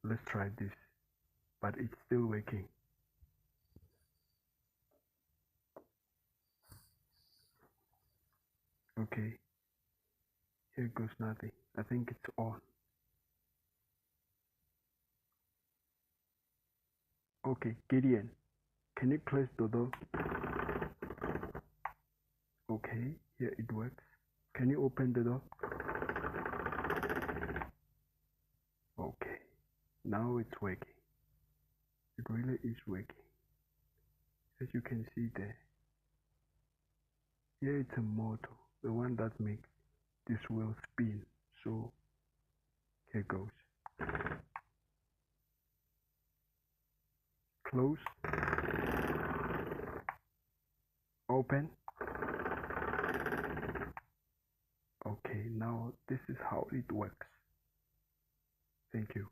Let's try this, but it's still working. Okay, here goes nothing. I think it's on. Okay, Gideon, can you close the door? Okay, here it works. Can you open the door? Okay, now it's working. It really is working. As you can see there. Here it's a motor, the one that makes this wheel spin. So here goes. Close. Open. Okay, now this is how it works. Thank you.